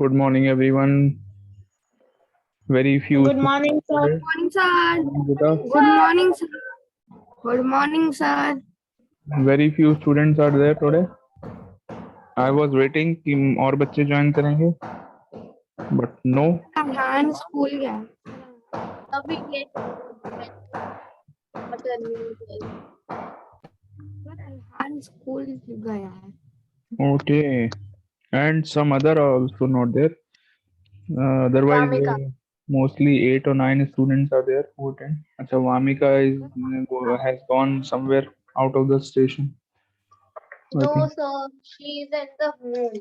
Good morning, everyone. Very few Good students morning, sir. today. Morning, sir. Morning, beta. Good morning, sir. Good morning, sir. Very few students are there today. I was waiting कि और बच्चे join करेंगे, but no. Hand school गया है। अभी ये maternity hand school गया है। Okay. And some other are also not there. Otherwise, Vamika. mostly 8 or 9 students are there who attend. अच्छा, Vamika has gone somewhere out of the station. I No, think sir. She is in the home.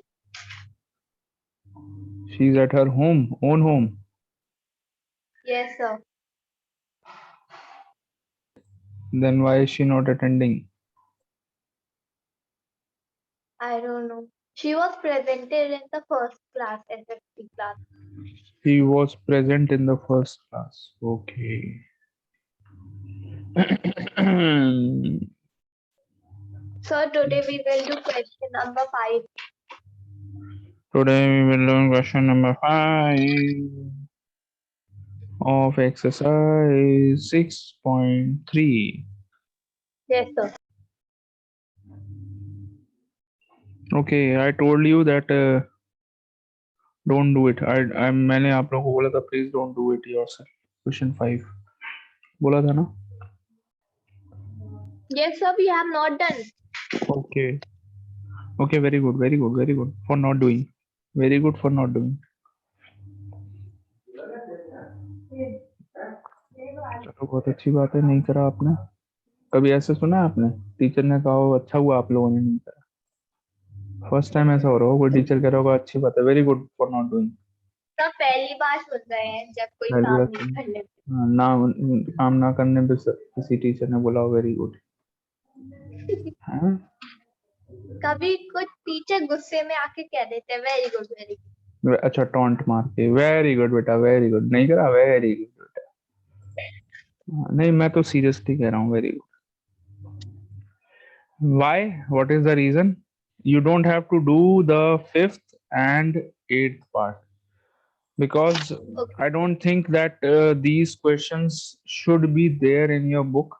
she's at her own home. Yes, sir. Then why is she not attending? I don't know. She was presented in the first class, SFT class. He was present in the first class. Okay. Sir, today we will do question number 5. Today we will learn question number 5 of exercise 6.3. Yes, sir. Okay, I told you that don't do it. मैंने आप लोगों को बोला था please don't do it yourself. Question 5. बोला था ना? Yes, sir. We have not done. Okay. Okay, very good, very good, very good for not doing. Very good for not doing. चलो बहुत अच्छी बात है, नहीं करा आपने। कभी ऐसे सुना है आपने टीचर ने कहा हो अच्छा हुआ आप लोगों ने नहीं करा? फर्स्ट टाइम ऐसा हो रहा हो कोई टीचर कह रहा होगा अच्छी बात है, very good for not doing. Sir पहली बार सुन रहे हैं जब कोई पहली काम बार नहीं करने पे। ना काम ना करने पे किसी टीचर ने बोला हो वेरी गुड। हाँ कभी कुछ टीचर गुस्से में आके कह देते हैं वेरी गुड वेरी गुड। अच्छा टॉन्ट मार के वेरी गुड बेटा वेरी गुड, नहीं करा वेरी गुड बेटा। नहीं मैं तो सीरियसली कह रहा हूँ very good. Why? What is the reason? You don't have to do the 5th and 8th part because Okay. I don't think that these questions should be there in your book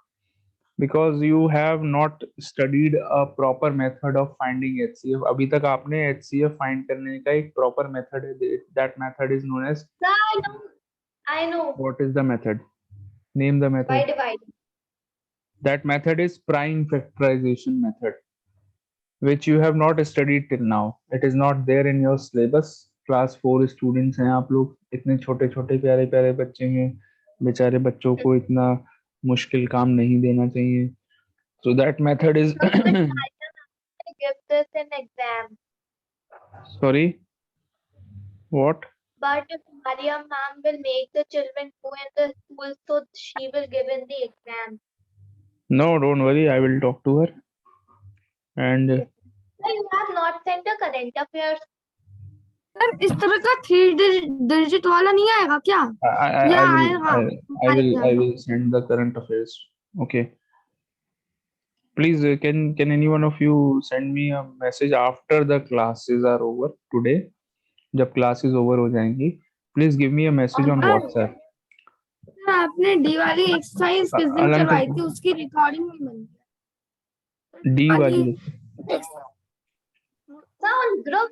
because you have not studied a proper method of finding HCF. अभी तक आपने HCF find करने का एक proper method है. That method is known as. Sir, I know. What is the method? Name the By method. dividing. That method is prime factorization method, which you have not studied till now. It is not there in your syllabus. Class 4 students हैं आप लोग, इतने छोटे छोटे प्यारे प्यारे बच्चे हैं, बेचारे बच्चों को इतना मुश्किल काम नहीं देना चाहिए. So that method is. Sir, but I give this in exam. Sorry, what? But if Mariam ma'am will make the children go in the school, so she will give in the exam. No, don't worry, I will talk to her. And So you have not sent the current affairs. Sir इस तरह का 3 digit वाला नहीं आएगा क्या? या आएगा? I will send the current affairs. Okay. Please, can any one of you send me a message after the classes are over today? जब classes over हो जाएंगी, please give me a message on WhatsApp. Sir आपने D वाली exercise किस दिन अलंकृत- करवाई थी उसकी रिकॉर्डिंग नहीं बनी। D वाली Sir, on group.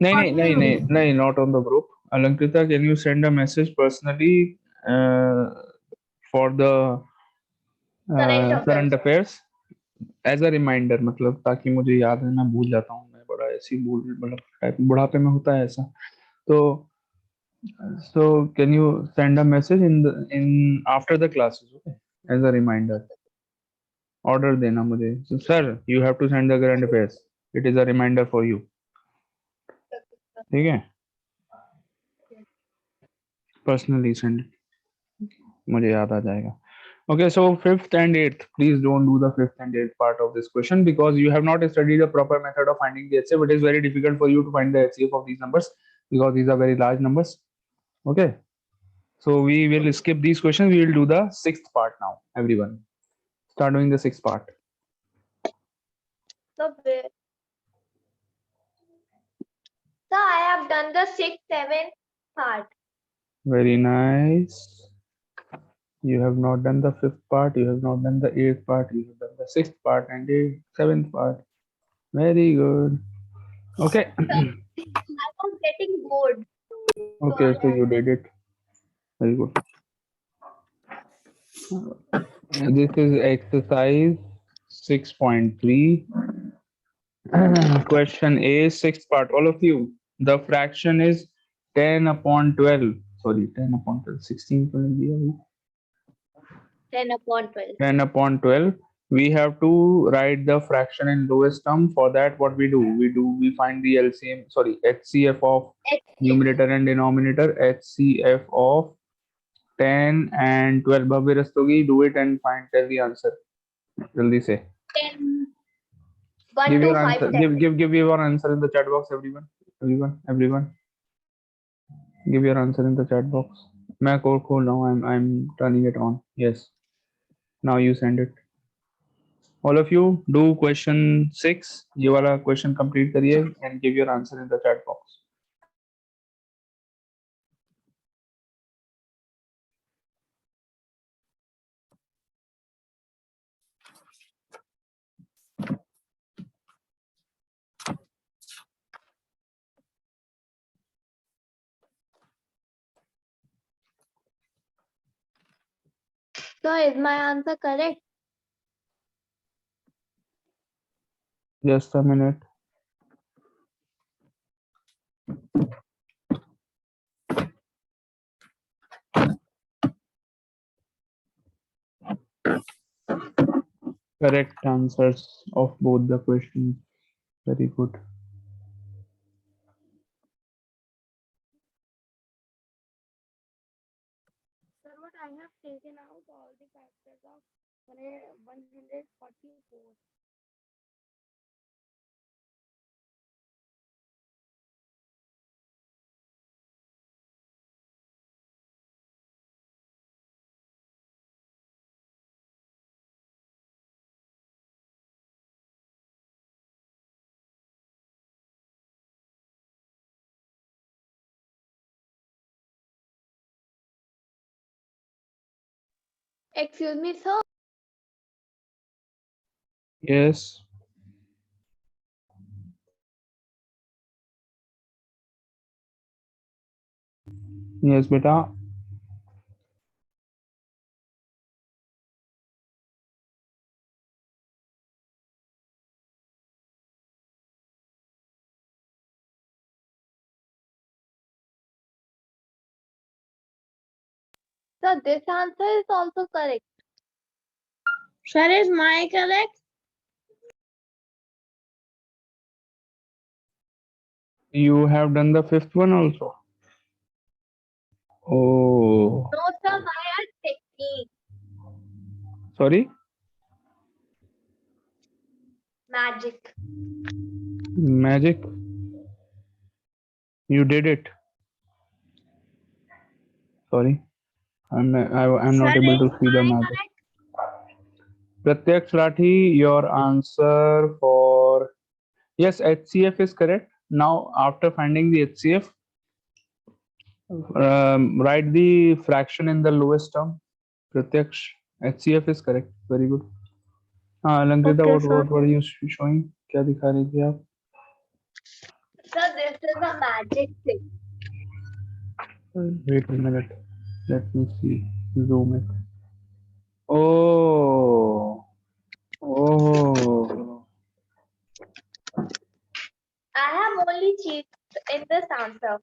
नहीं, not on the group. Alankrita, can you send a message personally for the current affairs as a reminder, मतलब ताकि मुझे याद है, मैं भूल जाता हूँ, मैं बड़ा ऐसी मतलब बुढ़ापे में होता है ऐसा. So can you send a message in after the classes, okay, as a reminder. Order देना मुझे. So, sir, you have to send the current affairs. It is a reminder for you. ठीक है? Personally send it. मुझे याद आ जाएगा. Okay, so 5th and 8th, please don't do the 5th and 8th part of this question because you have not studied a proper method of finding the HCF. It is very difficult for you to find the HCF of these numbers because these are very large numbers. Okay, so we will skip these questions. We will do the 6th part now. Everyone, start doing the 6th part. So Sir, I have done the 6th, 7th part. Very nice. You have not done the 5th part, you have not done the 8th part, you have done the 6th part and the 7th part. Very good. Okay. I was getting bored. Okay, so you did it. Very good. This is exercise 6.3. Question A, 6th part. All of you, the fraction is 10 upon 12. Sorry, 10 upon 12. 16 will be 10 upon 12. 10 upon 12. We have to write the fraction in lowest term. For that, what we do? We find the LCM, sorry, HCF of numerator and denominator. HCF of 10 and 12. Bhavya Rastogi, do it and tell the answer. Jaldi say. 10. 1, Give 2, your 5, answer. 10. Give your answer in the chat box, everyone. Everyone. Give your answer in the chat box. मैं code खोल रहा हूँ. I'm turning it on. Yes. Now you send it. All of you do question 6. ये वाला question complete करिए and give your answer in the chat box. So is my answer correct? Just a minute. Correct answers of both the questions. Very good. Sir, what I have taken out all the factors of 144. Excuse me, sir. Yes. Yes, beta. Sir, this answer is also correct. Sir, is my correct? You have done the 5th one also. Oh, No, sir, my are technique. sorry. Magic. Magic. You did it. Sorry. I'm not Sir, able to is see the my magic. correct? Pratyaksh Rathi, your answer for yes, HCF is correct. Now, after finding the HCF, write the fraction in the lowest term. Pratyaksh, HCF is correct. Very good. Lankrita, Okay, what sir. were you showing? क्या दिखा रही थी आप? Sir, this is a magic thing. Wait a minute. Let me see. Zoom it. Oh, oh. I have only cheated in this answer.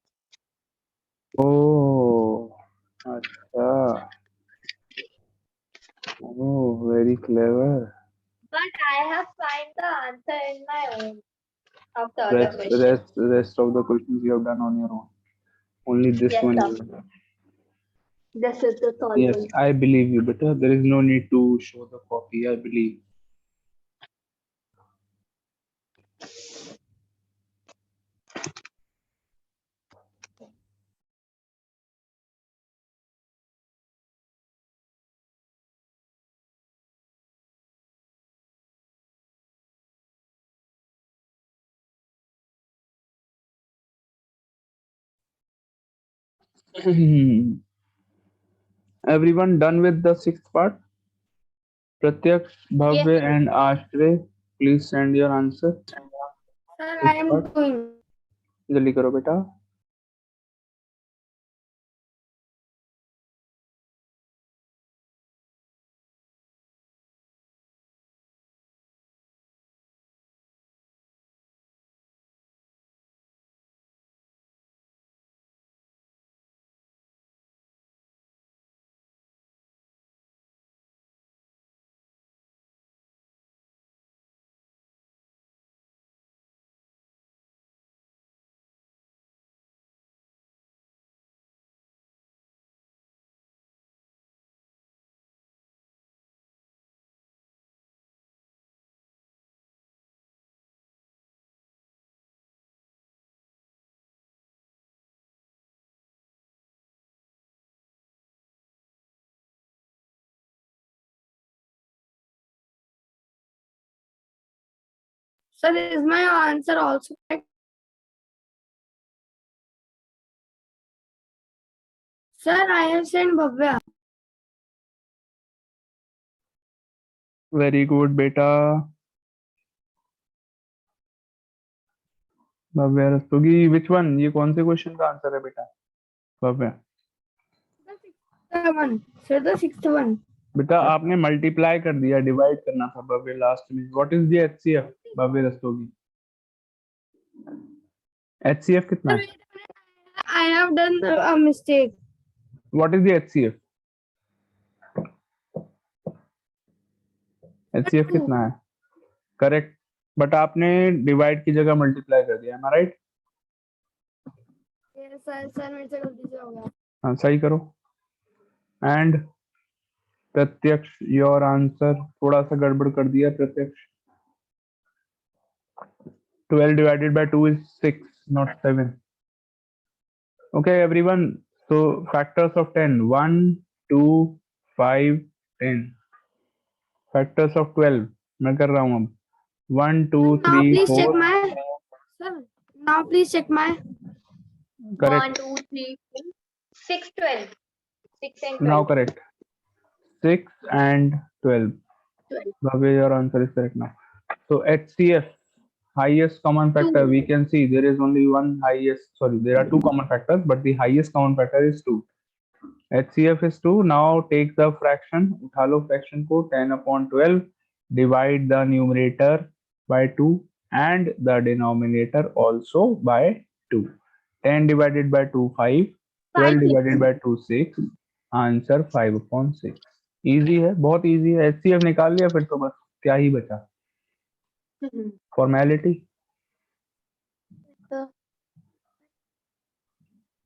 Oh, अच्छा. Oh, very clever. But I have find the answer in my own of the other question. Rest of the questions you have done on your own. Only this Yes, one sir. you have done. This is the Yes, solvent. I believe you, better. There is no need to show the copy. I believe. Everyone done with the sixth part? Pratyaksh, Yes, Bhavya, and Ashray, please send your answer. Sir, I Sixth am part, doing. जल्दी करो बेटा. Sir, is my answer also correct? Sir, I have sent Bhavya. Very good, बेटा. Bhavya Rastogi, which one? ये कौन से question का answer है बेटा? Bhavya, The 6th one. Sir, the 6th one. बेटा आपने मल्टीप्लाई कर दिया, डिवाइड करना था भव्य लास्ट में. What is the HCF? Bhavya Rastogi, HCF कितना Sir, है? I have done a mistake. What is the HCF? HCF Two. कितना है? करेक्ट, बट आपने डिवाइड की जगह मल्टीप्लाई कर दिया. एम आई राइट? Yes, sir, मेरे से गलती से हो गया. हाँ, सही करो. एंड प्रत्यक्ष, योर आंसर थोड़ा सा गड़बड़ कर दिया प्रत्यक्ष. 12 divided by 2 is 6, not 7. Okay, everyone. So factors of 10: 1, 2, 5, 10. Factors of 12 मैं कर रहा हूँ अब. 1, 2, Now 3, please 4. check my. Sir, now please check my. 1, Correct. 2, 3, 4, 6, 12. 6 and 12. Now correct. 6 and 12. 12. Bhavya, your answer is correct now. So HCF, highest common factor, we can see there is only one highest, sorry, there are two common factors, but the highest common factor is 2. HCF is 2. Now take the fraction, उठा लो fraction को, 10 upon 12, divide the numerator by 2 and the denominator also by 2. 10 divided by 2, 5. 12 divided by 2, 6. Answer 5 upon 6. Easy है, बहुत easy है. HCF निकाल लिया, फिर तो बस क्या ही बचा. Formality. Sir.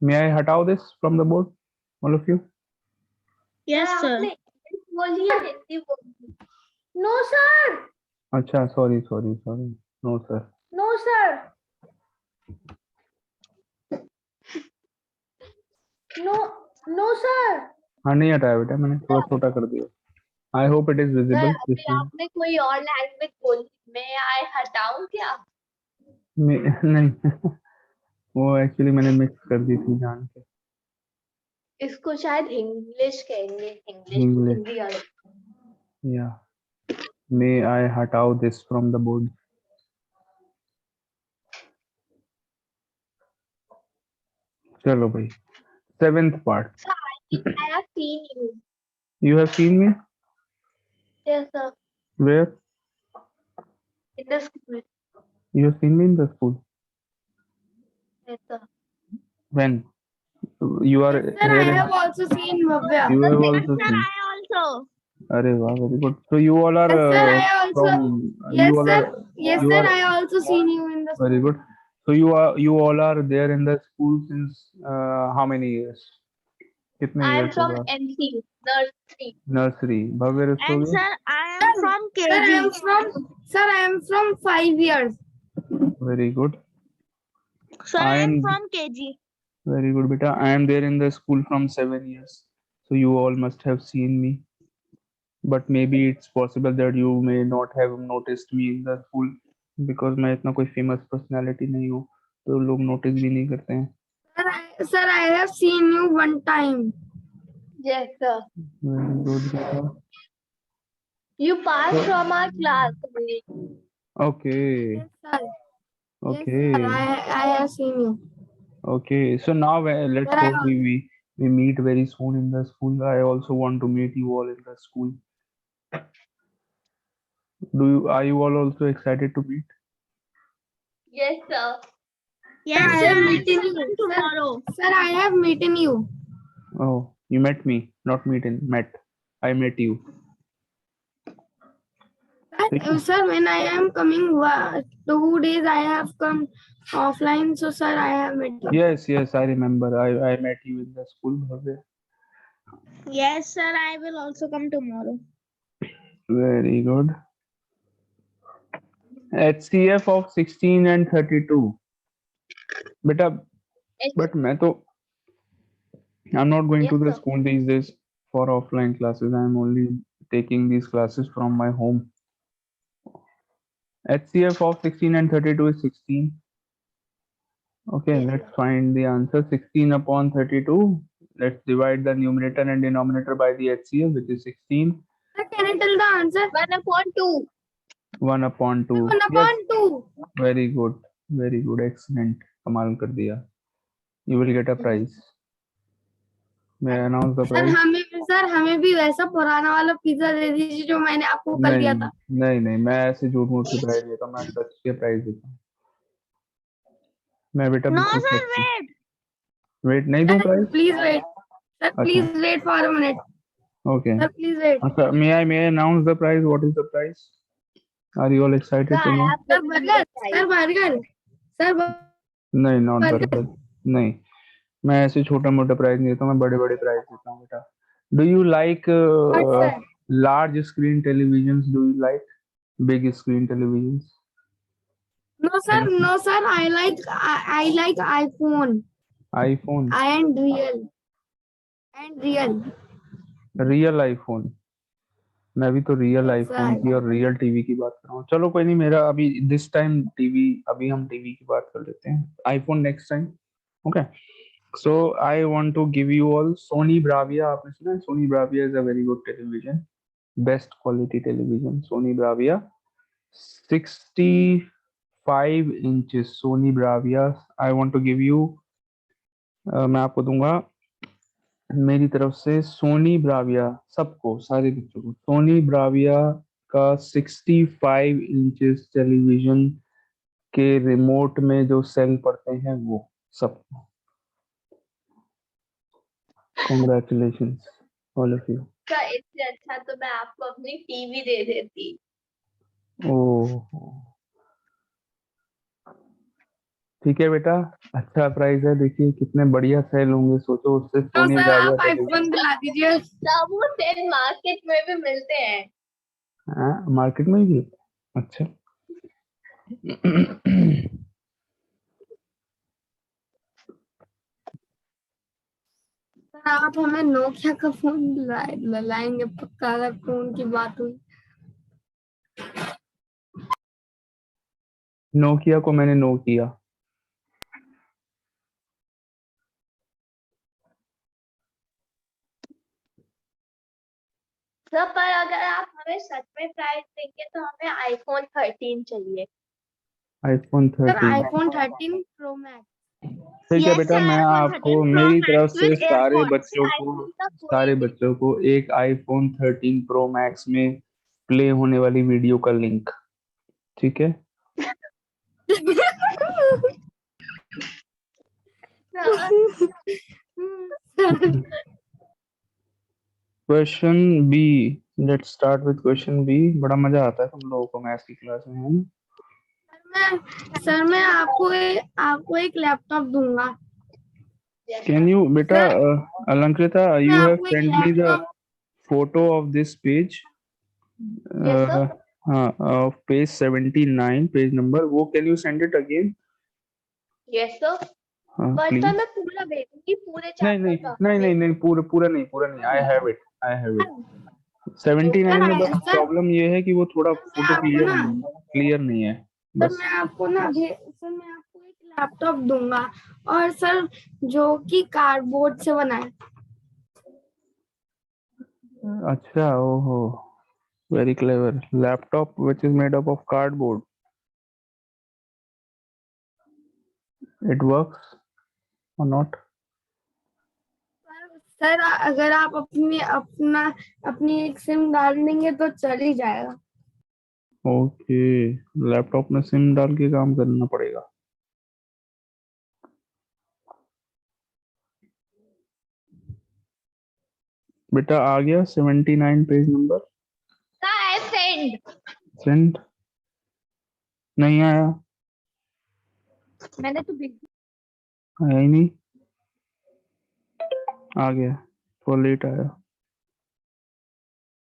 May I हटाओ this from the board, all of you? Yes, sir. बोलिए हिंदी बोलिए. No, sir. अच्छा, sorry. No sir. No, sir. No, sir. हाँ, नहीं हटाया बेटा, मैंने थोड़ा छोटा कर दिया. I hope it is sir visible. अभी आपने कोई और लैंग्वेज बोली, मैं हटाऊं क्या? नहीं वो एक्चुअली मैंने मिक्स कर दी थी जान के. इसको शायद इंग्लिश कहेंगे. English English. हिंदी अलग. Yeah. May I हटाओ this from the board? चलो भाई. 7th part. Sir, I think I have seen you. You have seen me? Yes, sir. Where? In the school. You have seen me in the school? Yes, sir. When? You are Sir, I here in, have also seen Bhavya. you have also seen. also. अरे वाह, very good. So you all are Yes, sir, I also. from. Yes, You all sir. are. Yes, you sir, are- I also seen you in the. Very good. So you all are there in the school since how many years? कितने I am years from हो गए? NC, nursery. Nursery. Bhavya Rastogi? Sir, I am from Sir, I am from 5 years. Very good. Sir, I am from KG. very good, beta. I am there in the school from 7 years. So you all must have seen me. But maybe it's possible that you may not have noticed me in the school because मैं इतना कोई famous personality नहीं हूँ, तो लोग notice भी नहीं करते हैं. Sir, I have seen you one time. Yes, sir. Very good, beta. You passed from our class only. Okay. Yes, sir. Yes, Okay. sir. I have seen you. Okay. So now let's Sir, hope we meet very soon in the school. I also want to meet you all in the school. Are you all also excited to meet? Yes, sir. Yes, I have meeting you tomorrow. Sir, I have meeting you. Oh, you met me, not met. I met you. Sir, when I am coming 2 days, I have come offline. So, sir, I have met you. Yes, I remember. I met you in the school. Bhavya. Yes, sir. I will also come tomorrow. Very good. HCF of 16 and 32. Beta, but I'm not going Yes, to the sir. school these days for offline classes. I'm only taking these classes from my home. HCF of 16 and 32 is 16. Okay, Yes, let's sir. find the answer. 16 upon 32. Let's divide the numerator and denominator by the HCF, which is 16. Sir, can I tell the answer? 1/2. 1 upon 2. 1 upon 2. Very good. Very good. Excellent. कमाल कर दिया. You will get a prize. May I announce the prize? Sir हमें भी वैसा पुराना वाला pizza दे दीजिए जो मैंने आपको कल दिया था. नहीं मैं ऐसे झूठ मूठ के प्राइज देता हूँ. मैं सच के प्राइज देता हूँ. मैं बेटा No, बिल्कुल sir, सच. wait. वेट नहीं दूं प्राइज. Please wait. Sir, अच्छा. please wait for a minute. Okay. Sir, please wait. अच्छा, may I announce the prize? What is the prize? Are you all excited Sir, to I know? have Sir, given burger. the prize. Sir, burger. Sir, नहीं, not burger. Burger. नहीं, मैं ऐसे छोटा मोटा prize नहीं देता हूँ. मैं बड़े बड़े प्राइज देता हूँ बेटा. Do you like What, sir? large screen televisions? Do you like big screen televisions? No, sir. No, sir. I like iPhone iPhone. and real. Real iPhone. मैं भी तो रियल Yes, आईफोन sir. की और real TV की बात कर रहा हूँ. चलो कोई नहीं. मेरा अभी दिस टाइम टीवी, अभी हम टीवी की बात कर लेते हैं. IPhone next time. Okay. So I want to give you all Sony Bravia. आपने सुना है? Sony Bravia is a very good television. Best quality television Sony Bravia. 65 inches Sony Bravia. I want to give you, मैं आपको दूंगा मेरी तरफ से Sony Bravia सबको, सारे बच्चों को, सोनी ब्राविया का 65 इंचेस टेलीविजन के रिमोट में जो सेल पड़ते हैं वो सबको. Congratulations, all of you. Sir इससे अच्छा तो मैं आपको अपनी टीवी दे देती. ओह ठीक है बेटा, अच्छा प्राइस है. देखिए कितने बढ़िया सेल होंगे. सोचो उससे No, सोनी sir. ब्राविया आप iPhone दिला दीजिए. सर वो सेल मार्केट में भी मिलते हैं. मार्केट में भी. अच्छा. सर आप हमें नोकिया का फोन लाएंगे पक्का अगर फोन की बात हुई. नोकिया को मैंने नो किया. सर पर अगर आप हमें सच में प्राइस देंगे तो हमें आईफोन 13 चाहिए. IPhone sir 13. iPhone 13 Pro Max. ठीक है बेटा, मैं आपको मेरी तरफ से सारे बच्चों को एक आईफोन 13 प्रो मैक्स में प्ले होने वाली वीडियो का लिंक. ठीक है. Question B. Let's start with question B. बड़ा मजा आता है तुम लोगों को मैथ्स की क्लास में, है ना? सर मैं आपको एक लैपटॉप दूंगा. कैन यू बेटा, अलंकृता, यू हैव आपको एक send me the photo of this page. Yes, sir. हाँ, पेज 79 पेज नंबर. वो can you send it again? Yes, sir. हाँ पर प्लीज. सर मैं पूरा भेजूंगी पूरे चैप्टर का. नहीं पूरा नहीं. I have it. 79 में बस प्रॉब्लम ये है कि वो थोड़ा फोटो क्लियर नहीं है. सर मैं आपको एक लैपटॉप दूंगा। और सर जो कि कार्डबोर्ड से बना है। अच्छा, ओहो, very clever. Laptop which is made up of cardboard. It works or not? Sir अगर आप अपनी एक सिम डाल देंगे तो चल ही जाएगा। ओके, लैपटॉप में सिम डाल के काम करना पड़ेगा। बेटा आ गया 79 page number. Sir, I sent. Send नहीं आया, मैंने तो भेज आया ही नहीं। आ गया, तो लेट आया।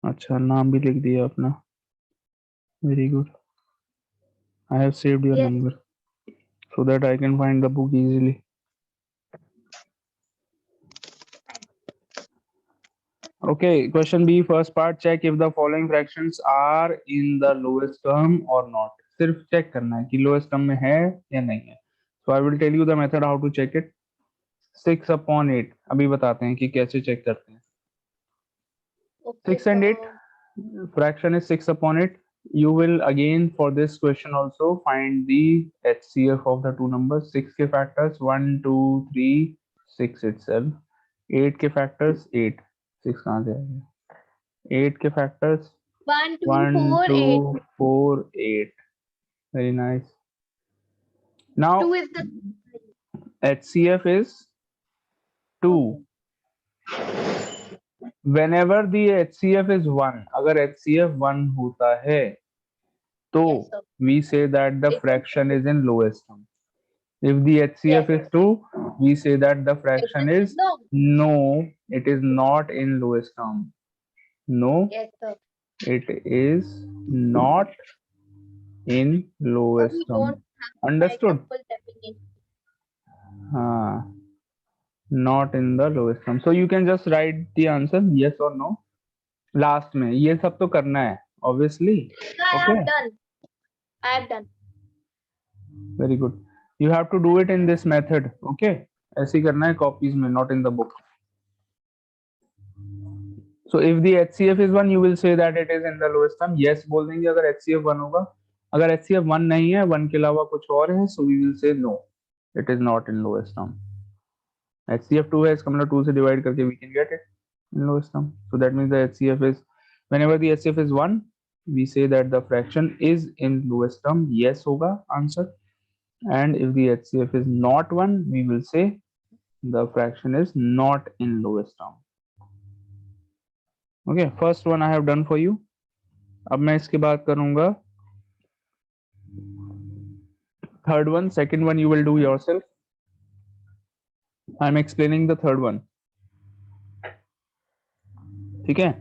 अच्छा, नाम भी लिख दिया अपना, very good. I have saved your Yes. Number so that I can find the book easily. Okay, question B, first part, check if the following fractions are in the lowest term or not. सिर्फ check करना है कि lowest term में है या नहीं है। So I will tell you the method how to check it. 6/8 अभी बताते हैं कि कैसे चेक करते हैं। Okay, 6 and 8 fraction is 6/8. You will again for this question also find the HCF of the two numbers. 6 के factors 1 2 3 6 itself. 8 के factors 8, 6 कहाँ से आएगा? 8 के factors 1, 2, 1 4, 2 8. 4 8. Very nice. Now 2 is the HCF is 2. Whenever the HCF is 1, अगर HCF 1 होता है तो yes, sir. we say that the It is fraction is in lowest term. If the HCF Yes. is 2, we say that the fraction It is no. no, it is not in lowest term. No, Yes, sir. it is not in So lowest we term. don't have to write the Understood? full definition. Not in the lowest term. So you can just write the answer yes or no last में। ये सब तो करना है obviously. Sir, I Okay, have done. I have done. very good. You have to do it in this method. Okay, ऐसे ही करना है copies में, not in the book. So if the HCF is 1, you will say that it is in the lowest term. Yes बोल देंगे अगर HCF 1 होगा। अगर HCF 1 नहीं है, 1 के अलावा कुछ और है, so we will say no, it is not in lowest term. HCF 2 है, इसका मतलब 2 से divide करके we can get it in lowest term. So that means the HCF is, whenever the HCF is 1, we say that the fraction is in lowest term. Yes होगा answer. And if the HCF is not 1, we will say the fraction is not in lowest term. Okay, first one I have done for you. अब मैं इसके बाद करूंगा third one. Second one you will do yourself. I am explaining the third one. ठीक है,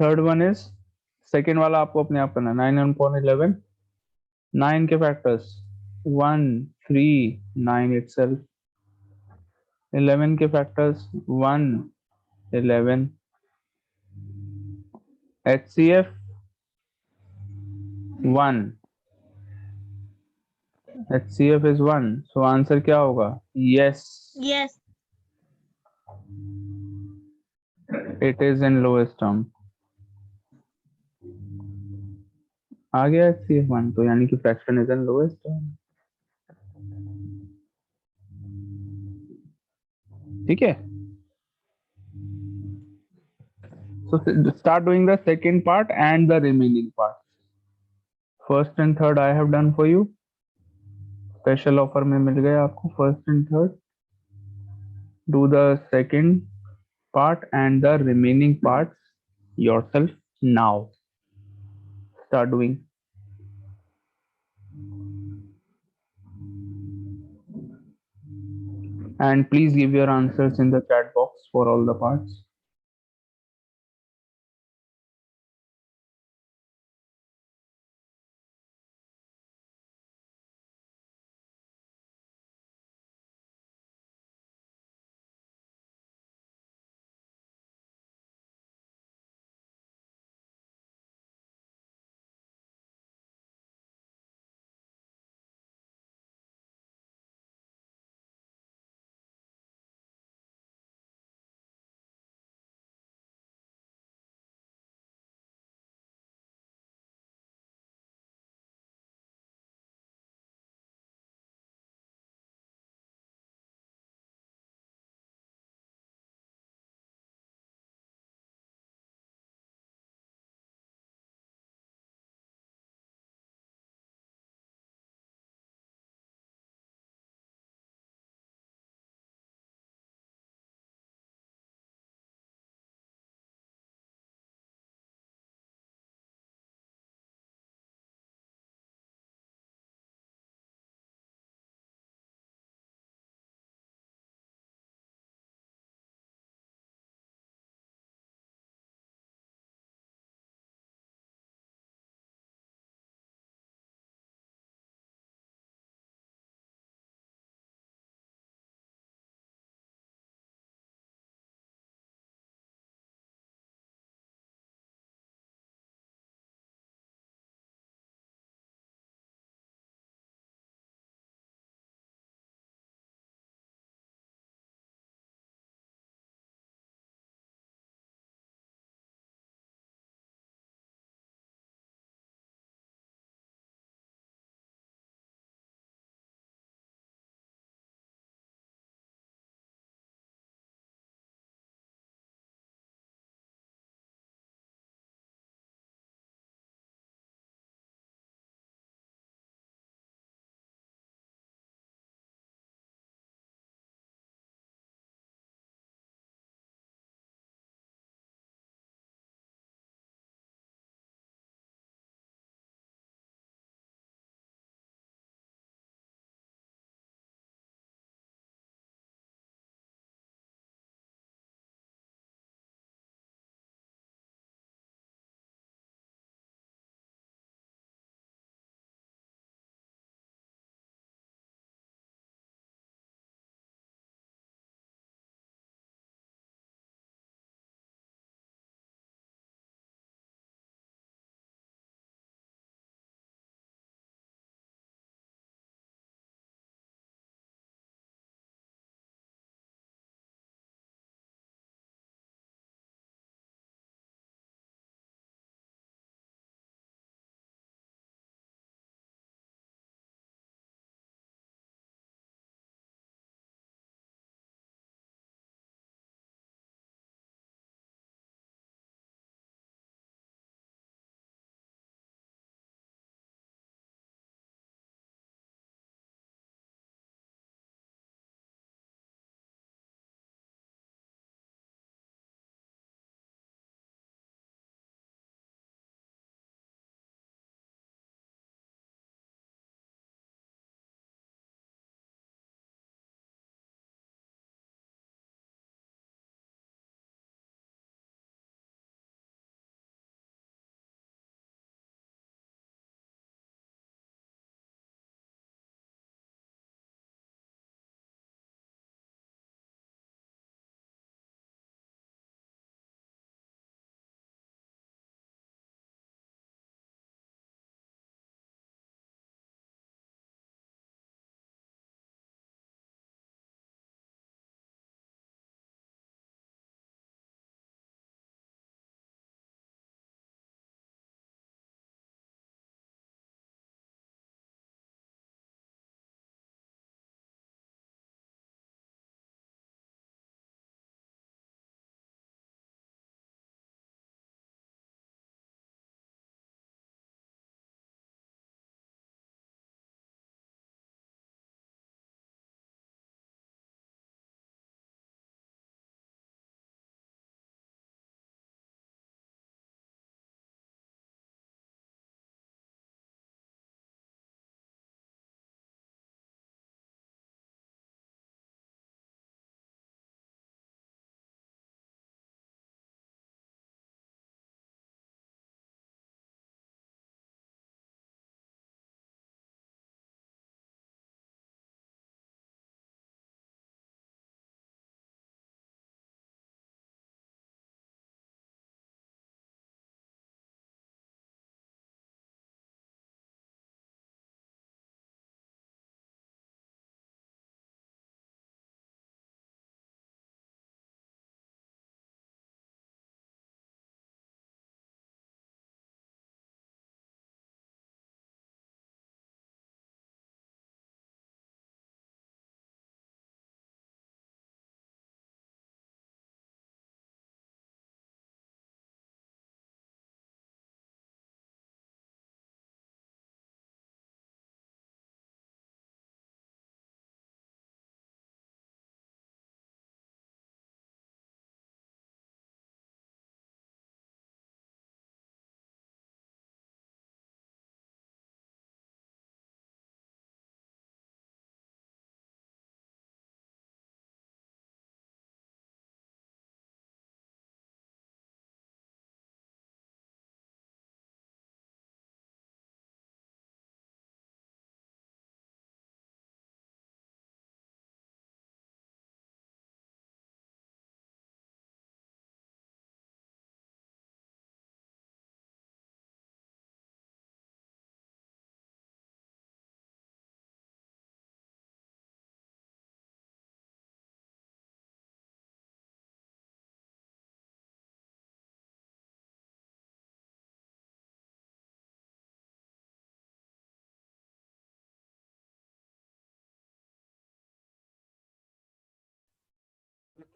third one is, second वाला आपको अपने आप करना है। 9/11, 9 के फैक्टर्स 1 3 9 itself. 11 के factors 1 11. HCF 1, HCF is 1, so answer क्या होगा? Yes, Yes. it is in lowest term. आ गया HCF 1, तो यानी कि fraction is in lowest term. ठीक है, so start doing the second part and the remaining part. First and third I have done for you. Special offer में मिल गया आपको first and third. Do the second part and the remaining parts yourself now. Start doing. And please give your answers in the chat box for all the parts.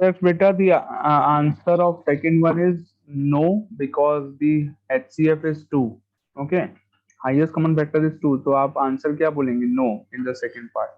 If beta, the answer of second one is no, because the HCF is 2. Okay, highest common factor is 2, तो आप answer क्या बोलेंगे? No in the second part.